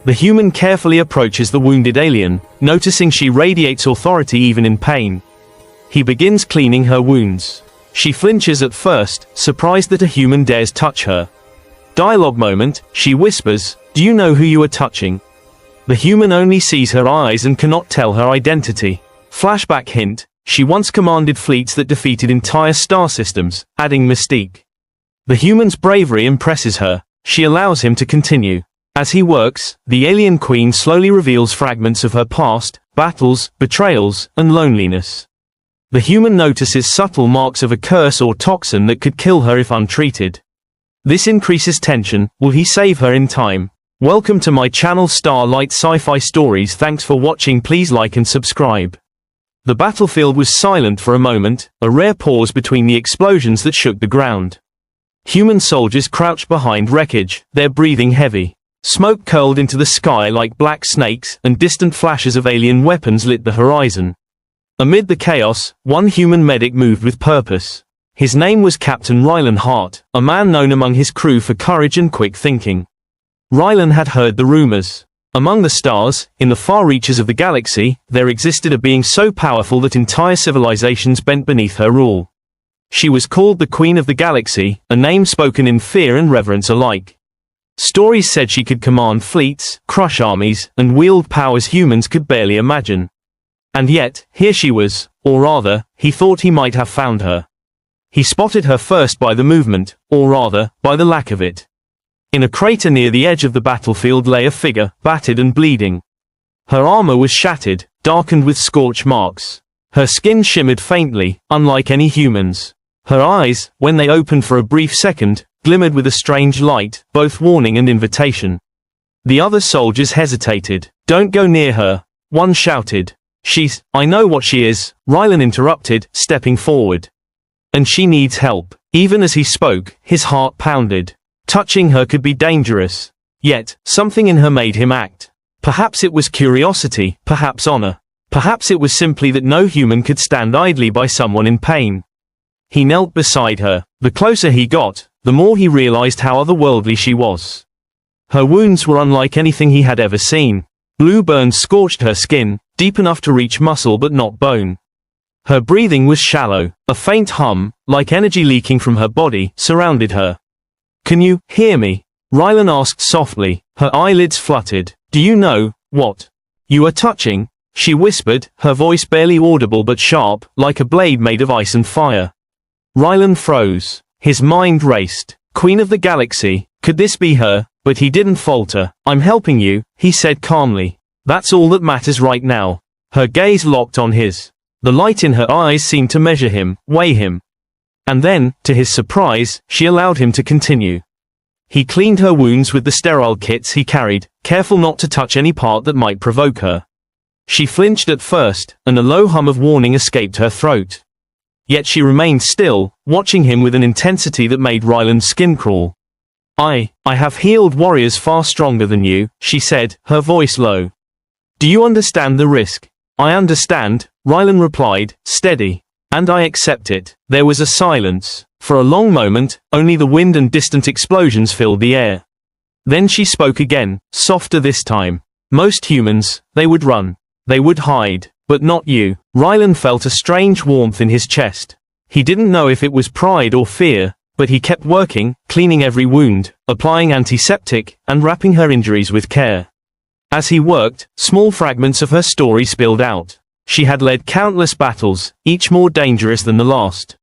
The human carefully approaches the wounded alien, noticing she radiates authority even in pain. He begins cleaning her wounds. She flinches at first, surprised that a human dares touch her. Dialogue moment, she whispers, "Do you know who you are touching?" The human only sees her eyes and cannot tell her identity. Flashback hint, she once commanded fleets that defeated entire star systems, adding mystique. The human's bravery impresses her. She allows him to continue. As he works, the alien queen slowly reveals fragments of her past, battles, betrayals, and loneliness. The human notices subtle marks of a curse or toxin that could kill her if untreated. This increases tension. Will he save her in time? Welcome to my channel Starlight Sci-Fi Stories. Thanks for watching. Please like and subscribe. The battlefield was silent for a moment, a rare pause between the explosions that shook the ground. Human soldiers crouched behind wreckage, their breathing heavy. Smoke curled into the sky like black snakes, and distant flashes of alien weapons lit the horizon. Amid the chaos, one human medic moved with purpose. His name was Captain Rylan Hart, a man known among his crew for courage and quick thinking. Rylan had heard the rumors. Among the stars, in the far reaches of the galaxy, there existed a being so powerful that entire civilizations bent beneath her rule. She was called the Queen of the Galaxy, a name spoken in fear and reverence alike. Stories said she could command fleets, crush armies, and wield powers humans could barely imagine. And yet, here she was, or rather, he thought he might have found her. He spotted her first by the movement, or rather, by the lack of it. In a crater near the edge of the battlefield lay a figure, battered and bleeding. Her armor was shattered, darkened with scorch marks. Her skin shimmered faintly, unlike any human's. Her eyes, when they opened for a brief second, glimmered with a strange light, both warning and invitation. The other soldiers hesitated. "Don't go near her," one shouted. I know what she is," Rylan interrupted, stepping forward. "And she needs help." Even as he spoke, his heart pounded. Touching her could be dangerous. Yet, something in her made him act. Perhaps it was curiosity, perhaps honor. Perhaps it was simply that no human could stand idly by someone in pain. He knelt beside her. The closer he got, the more he realized how otherworldly she was. Her wounds were unlike anything he had ever seen. Blue burns scorched her skin, deep enough to reach muscle but not bone. Her breathing was shallow. A faint hum, like energy leaking from her body, surrounded her. "Can you hear me?" Rylan asked softly. Her eyelids fluttered. "Do you know what you are touching?" she whispered, her voice barely audible but sharp, like a blade made of ice and fire. Rylan froze. His mind raced. Queen of the Galaxy, could this be her? But he didn't falter. "I'm helping you," he said calmly. "That's all that matters right now." Her gaze locked on his. The light in her eyes seemed to measure him, weigh him. And then, to his surprise, she allowed him to continue. He cleaned her wounds with the sterile kits he carried, careful not to touch any part that might provoke her. She flinched at first, and a low hum of warning escaped her throat. Yet she remained still, watching him with an intensity that made Rylan's skin crawl. I have healed warriors far stronger than you," she said, her voice low. "Do you understand the risk?" "I understand," Rylan replied, steady. "And I accept it." There was a silence. For a long moment, only the wind and distant explosions filled the air. Then she spoke again, softer this time. "Most humans, they would run. They would hide. But not you." Rylan felt a strange warmth in his chest. He didn't know if it was pride or fear, but he kept working, cleaning every wound, applying antiseptic, and wrapping her injuries with care. As he worked, small fragments of her story spilled out. She had led countless battles, each more dangerous than the last.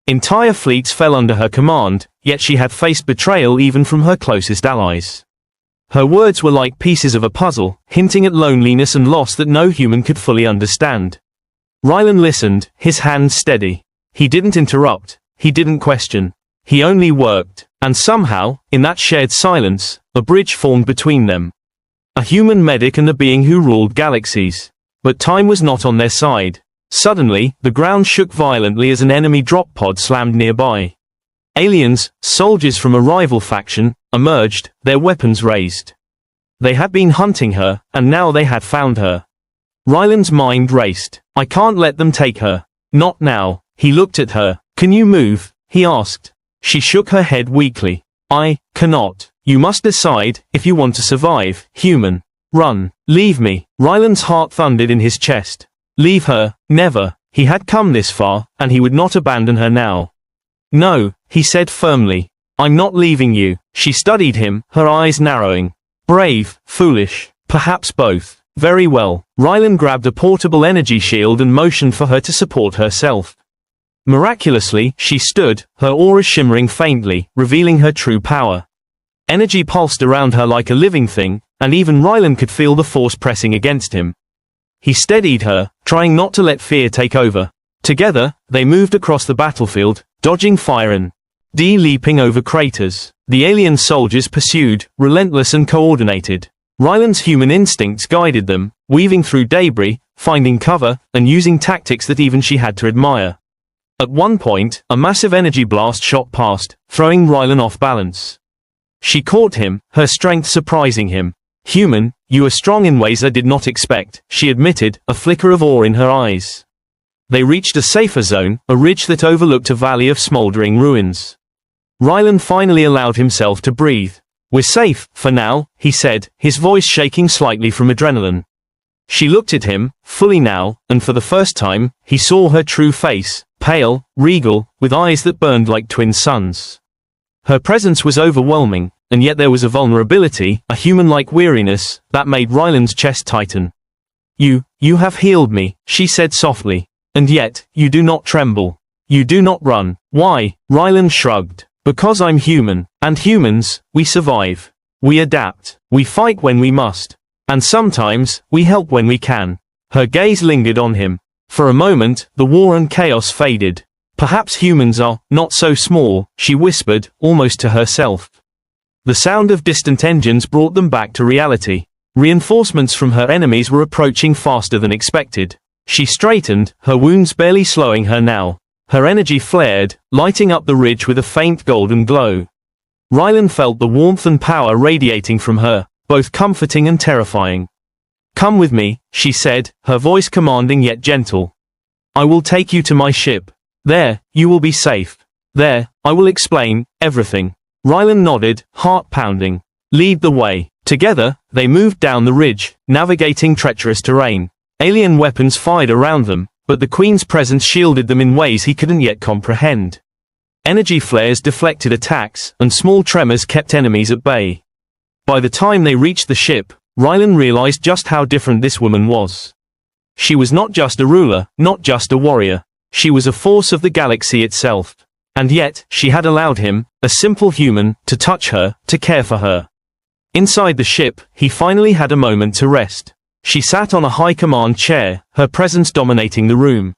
Entire fleets fell under her command, yet she had faced betrayal even from her closest allies. Her words were like pieces of a puzzle, hinting at loneliness and loss that no human could fully understand. Rylan listened, his hand steady. He didn't interrupt. He didn't question. He only worked. And somehow, in that shared silence, a bridge formed between them. A human medic and a being who ruled galaxies. But time was not on their side. Suddenly, the ground shook violently as an enemy drop pod slammed nearby. Aliens, soldiers from a rival faction, emerged, their weapons raised. They had been hunting her, and now they had found her. Rylan's mind raced. "I can't let them take her. Not now." He looked at her. "Can you move?" he asked. She shook her head weakly. I cannot. You must decide if you want to survive, human. Run. Leave me. Ryland's heart thundered in his chest. Leave her, never. He had come this far, and he would not abandon her now. No, he said firmly. I'm not leaving you. She studied him, her eyes narrowing. Brave, foolish, perhaps both. Very well. Ryland grabbed a portable energy shield and motioned for her to support herself. Miraculously, she stood, her aura shimmering faintly, revealing her true power. Energy pulsed around her like a living thing, and even Ryland could feel the force pressing against him. He steadied her, trying not to let fear take over. Together, they moved across the battlefield, dodging fire and leaping over craters. The alien soldiers pursued, relentless and coordinated. Ryland's human instincts guided them, weaving through debris, finding cover, and using tactics that even she had to admire. At one point, a massive energy blast shot past, throwing Ryland off balance. She caught him, her strength surprising him. Human, you are strong in ways I did not expect, she admitted, a flicker of awe in her eyes. They reached a safer zone, a ridge that overlooked a valley of smoldering ruins. Ryland finally allowed himself to breathe. We're safe, for now, he said, his voice shaking slightly from adrenaline. She looked at him, fully now, and for the first time, he saw her true face, pale, regal, with eyes that burned like twin suns. Her presence was overwhelming, and yet there was a vulnerability, a human-like weariness, that made Ryland's chest tighten. You have healed me, she said softly. And yet, you do not tremble. You do not run. Why? Ryland shrugged. Because I'm human, and humans, we survive. We adapt. We fight when we must. And sometimes, we help when we can. Her gaze lingered on him. For a moment, the war and chaos faded. Perhaps humans are not so small, she whispered, almost to herself. The sound of distant engines brought them back to reality. Reinforcements from her enemies were approaching faster than expected. She straightened, her wounds barely slowing her now. Her energy flared, lighting up the ridge with a faint golden glow. Ryland felt the warmth and power radiating from her, both comforting and terrifying. Come with me, she said, her voice commanding yet gentle. I will take you to my ship. There, you will be safe. There, I will explain everything. Ryland nodded, heart pounding. Lead the way. Together, they moved down the ridge, navigating treacherous terrain. Alien weapons fired around them, but the Queen's presence shielded them in ways he couldn't yet comprehend. Energy flares deflected attacks, and small tremors kept enemies at bay. By the time they reached the ship, Ryland realized just how different this woman was. She was not just a ruler, not just a warrior. She was a force of the galaxy itself. And yet, she had allowed him, a simple human, to touch her, to care for her. Inside the ship, he finally had a moment to rest. She sat on a high command chair, her presence dominating the room.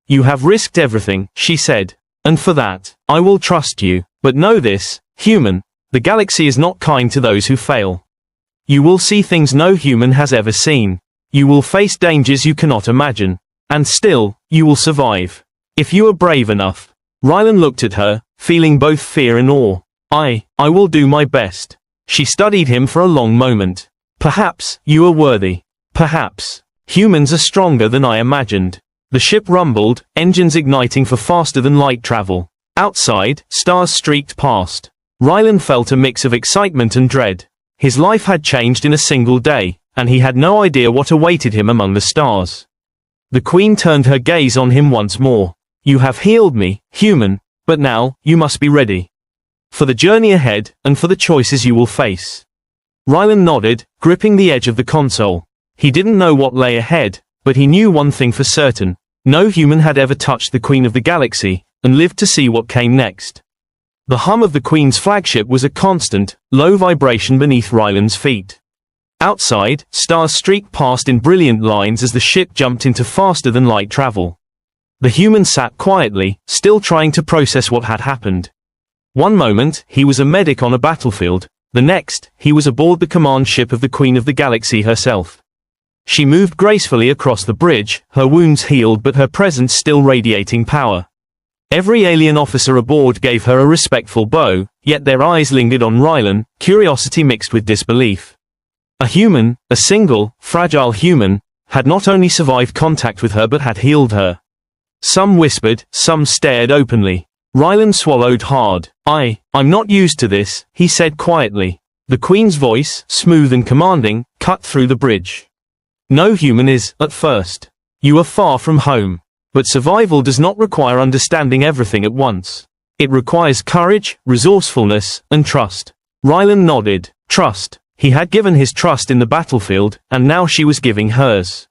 You have risked everything, she said. And for that, I will trust you. But know this, human, the galaxy is not kind to those who fail. You will see things no human has ever seen. You will face dangers you cannot imagine. And still, you will survive. If you are brave enough. Ryland looked at her, feeling both fear and awe. I will do my best. She studied him for a long moment. Perhaps, you are worthy. Perhaps. Humans are stronger than I imagined. The ship rumbled, engines igniting for faster-than-light travel. Outside, stars streaked past. Ryland felt a mix of excitement and dread. His life had changed in a single day, and he had no idea what awaited him among the stars. The Queen turned her gaze on him once more. You have healed me, human, but now, you must be ready. For the journey ahead, and for the choices you will face. Ryland nodded, gripping the edge of the console. He didn't know what lay ahead, but he knew one thing for certain. No human had ever touched the Queen of the Galaxy, and lived to see what came next. The hum of the Queen's flagship was a constant, low vibration beneath Ryland's feet. Outside, stars streaked past in brilliant lines as the ship jumped into faster-than-light travel. The human sat quietly, still trying to process what had happened. One moment, he was a medic on a battlefield. The next, he was aboard the command ship of the Queen of the Galaxy herself. She moved gracefully across the bridge, her wounds healed but her presence still radiating power. Every alien officer aboard gave her a respectful bow, yet their eyes lingered on Ryland, curiosity mixed with disbelief. A human, a single, fragile human, had not only survived contact with her but had healed her. Some whispered, some stared openly. Ryland swallowed hard. I'm not used to this, he said quietly. The Queen's voice, smooth and commanding, cut through the bridge. No human is, at first. You are far from home. But survival does not require understanding everything at once. It requires courage, resourcefulness, and trust. Ryland nodded. Trust. He had given his trust in the battlefield, and now she was giving hers.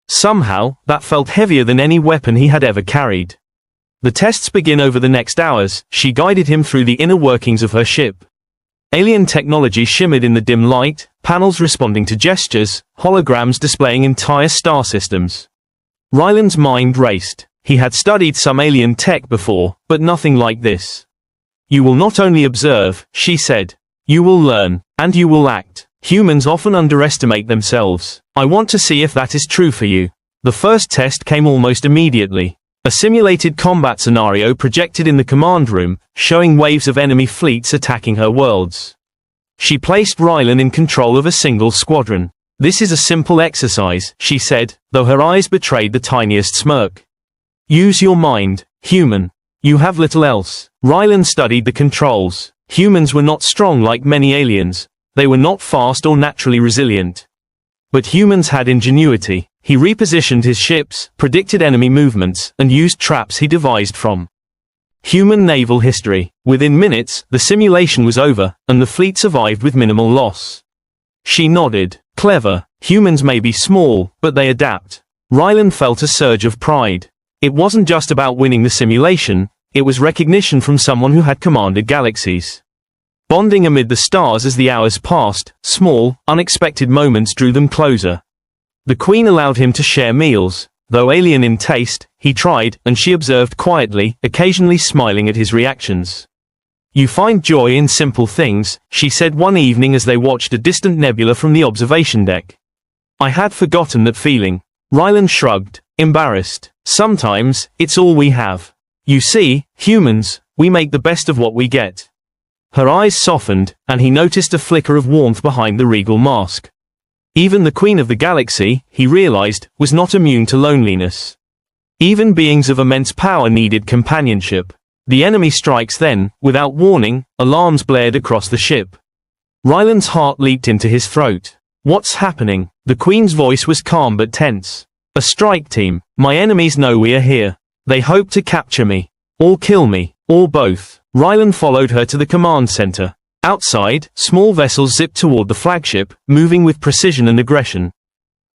Somehow, that felt heavier than any weapon he had ever carried. The tests begin over the next hours. She guided him through the inner workings of her ship. Alien technology shimmered in the dim light, panels responding to gestures, holograms displaying entire star systems. Ryland's mind raced. He had studied some alien tech before, but nothing like this. You will not only observe, she said. You will learn, and you will act. Humans often underestimate themselves. I want to see if that is true for you. The first test came almost immediately. A simulated combat scenario projected in the command room, showing waves of enemy fleets attacking her worlds. She placed Ryland in control of a single squadron. This is a simple exercise, she said, though her eyes betrayed the tiniest smirk. Use your mind, human. You have little else. Ryland studied the controls. Humans were not strong like many aliens. They were not fast or naturally resilient. But humans had ingenuity. He repositioned his ships, predicted enemy movements, and used traps he devised from human naval history. Within minutes, the simulation was over, and the fleet survived with minimal loss. She nodded. Clever. Humans may be small, but they adapt. Ryland felt a surge of pride. It wasn't just about winning the simulation, it was recognition from someone who had commanded galaxies. Bonding amid the stars as the hours passed, small, unexpected moments drew them closer. The Queen allowed him to share meals. Though alien in taste, he tried, and she observed quietly, occasionally smiling at his reactions. You find joy in simple things, she said one evening as they watched a distant nebula from the observation deck. I had forgotten that feeling. Ryland shrugged, embarrassed. Sometimes, it's all we have. You see, humans, we make the best of what we get. Her eyes softened, and he noticed a flicker of warmth behind the regal mask. Even the Queen of the Galaxy, he realized, was not immune to loneliness. Even beings of immense power needed companionship. The enemy strikes then, without warning, alarms blared across the ship. Ryland's heart leaped into his throat. What's happening? The Queen's voice was calm but tense. A strike team. My enemies know we are here. They hope to capture me. Or kill me. Or both. Ryland followed her to the command center. Outside, small vessels zipped toward the flagship, moving with precision and aggression.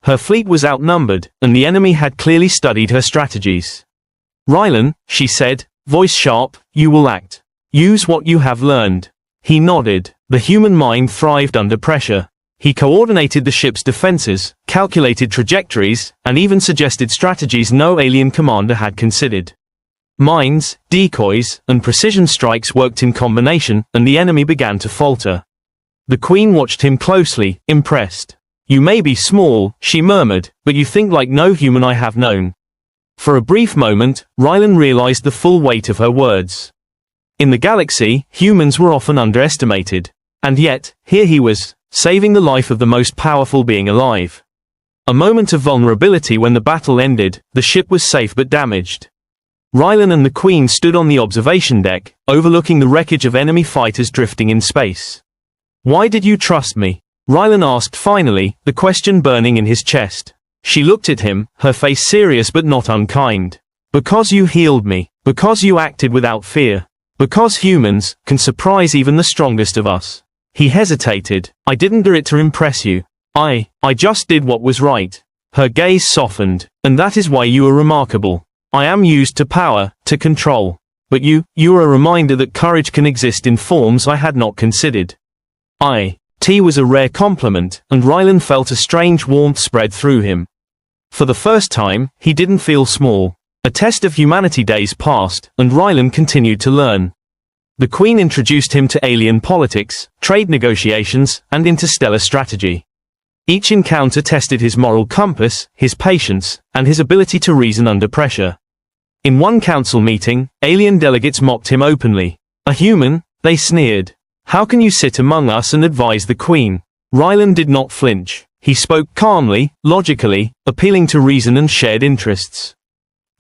Her fleet was outnumbered, and the enemy had clearly studied her strategies. Ryland, she said, voice sharp, you will act. Use what you have learned. He nodded. The human mind thrived under pressure. He coordinated the ship's defenses, calculated trajectories, and even suggested strategies no alien commander had considered. Mines, decoys, and precision strikes worked in combination, and the enemy began to falter. The Queen watched him closely, impressed. You may be small, she murmured, but you think like no human I have known. For a brief moment, Ryland realized the full weight of her words. In the galaxy, humans were often underestimated. And yet, here he was, saving the life of the most powerful being alive. A moment of vulnerability when the battle ended, the ship was safe but damaged. Ryland and the Queen stood on the observation deck, overlooking the wreckage of enemy fighters drifting in space. Why did you trust me? Ryland asked finally, the question burning in his chest. She looked at him, her face serious but not unkind. Because you healed me. Because you acted without fear. Because humans can surprise even the strongest of us. He hesitated. I didn't do it to impress you. I just did what was right. Her gaze softened. And that is why you are remarkable. I am used to power, to control. But you are a reminder that courage can exist in forms I had not considered. Tea was a rare compliment, and Ryland felt a strange warmth spread through him. For the first time, he didn't feel small. A test of humanity days passed, and Ryland continued to learn. The Queen introduced him to alien politics, trade negotiations, and interstellar strategy. Each encounter tested his moral compass, his patience, and his ability to reason under pressure. In one council meeting, alien delegates mocked him openly. A human, they sneered. How can you sit among us and advise the Queen? Ryland did not flinch. He spoke calmly, logically, appealing to reason and shared interests.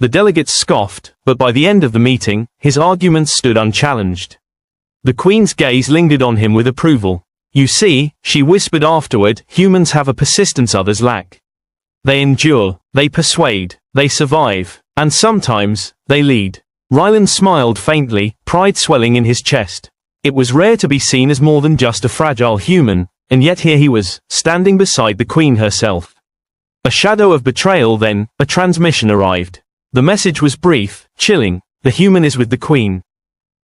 The delegates scoffed, but by the end of the meeting, his arguments stood unchallenged. The Queen's gaze lingered on him with approval. You see, she whispered afterward, humans have a persistence others lack. They endure, they persuade, they survive, and sometimes, they lead. Ryland smiled faintly, pride swelling in his chest. It was rare to be seen as more than just a fragile human, and yet here he was, standing beside the Queen herself. A shadow of betrayal then, a transmission arrived. The message was brief, chilling. The human is with the Queen.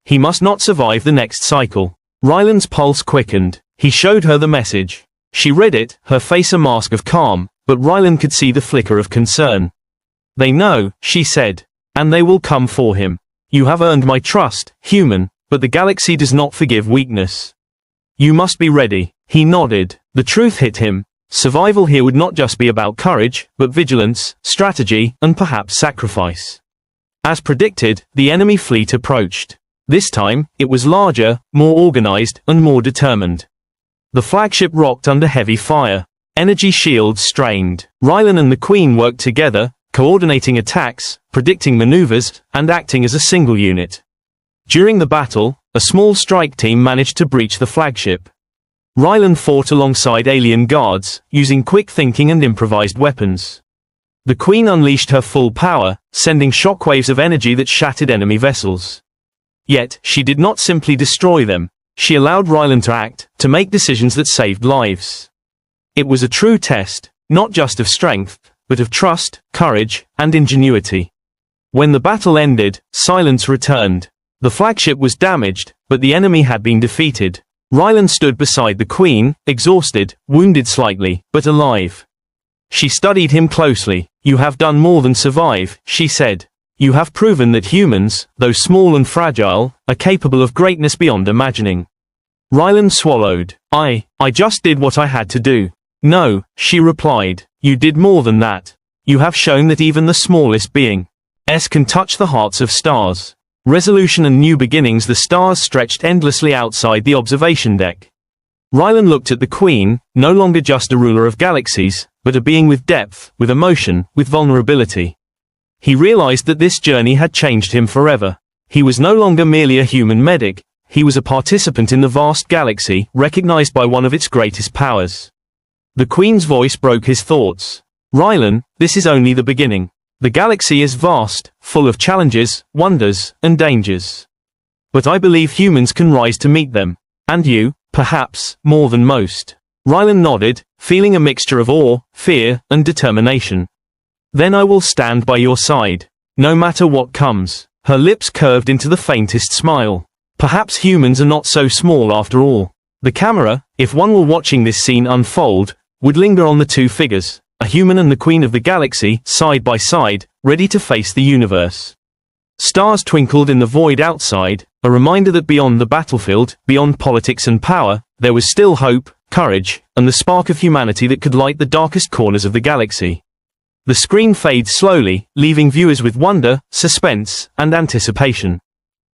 He must not survive the next cycle. Ryland's pulse quickened. He showed her the message. She read it, her face a mask of calm, but Ryland could see the flicker of concern. They know, she said. And they will come for him. You have earned my trust, human, but the galaxy does not forgive weakness. You must be ready. He nodded. The truth hit him. Survival here would not just be about courage, but vigilance, strategy, and perhaps sacrifice. As predicted, the enemy fleet approached. This time, it was larger, more organized, and more determined. The flagship rocked under heavy fire. Energy shields strained. Ryland and the Queen worked together, coordinating attacks, predicting maneuvers, and acting as a single unit. During the battle, a small strike team managed to breach the flagship. Ryland fought alongside alien guards, using quick thinking and improvised weapons. The Queen unleashed her full power, sending shockwaves of energy that shattered enemy vessels. Yet, she did not simply destroy them. She allowed Ryland to act, to make decisions that saved lives. It was a true test, not just of strength, but of trust, courage, and ingenuity. When the battle ended, silence returned. The flagship was damaged, but the enemy had been defeated. Ryland stood beside the Queen, exhausted, wounded slightly, but alive. She studied him closely. You have done more than survive, she said. You have proven that humans, though small and fragile, are capable of greatness beyond imagining. Ryland swallowed. I just did what I had to do. No, she replied. You did more than that. You have shown that even the smallest being can touch the hearts of stars. Resolution and new beginnings. The stars stretched endlessly outside the observation deck. Ryland looked at the Queen, no longer just a ruler of galaxies, but a being with depth, with emotion, with vulnerability. He realized that this journey had changed him forever. He was no longer merely a human medic, he was a participant in the vast galaxy, recognized by one of its greatest powers. The Queen's voice broke his thoughts. Ryland, this is only the beginning. The galaxy is vast, full of challenges, wonders, and dangers. But I believe humans can rise to meet them. And you, perhaps, more than most. Ryland nodded, feeling a mixture of awe, fear, and determination. Then I will stand by your side. No matter what comes. Her lips curved into the faintest smile. Perhaps humans are not so small after all. The camera, if one were watching this scene unfold, would linger on the two figures, a human and the Queen of the galaxy, side by side, ready to face the universe. Stars twinkled in the void outside, a reminder that beyond the battlefield, beyond politics and power, there was still hope, courage, and the spark of humanity that could light the darkest corners of the galaxy. The screen fades slowly, leaving viewers with wonder, suspense, and anticipation.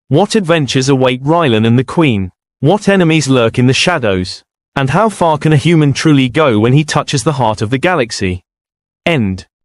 What adventures await Ryland and the Queen? What enemies lurk in the shadows? And how far can a human truly go when he touches the heart of the galaxy? End.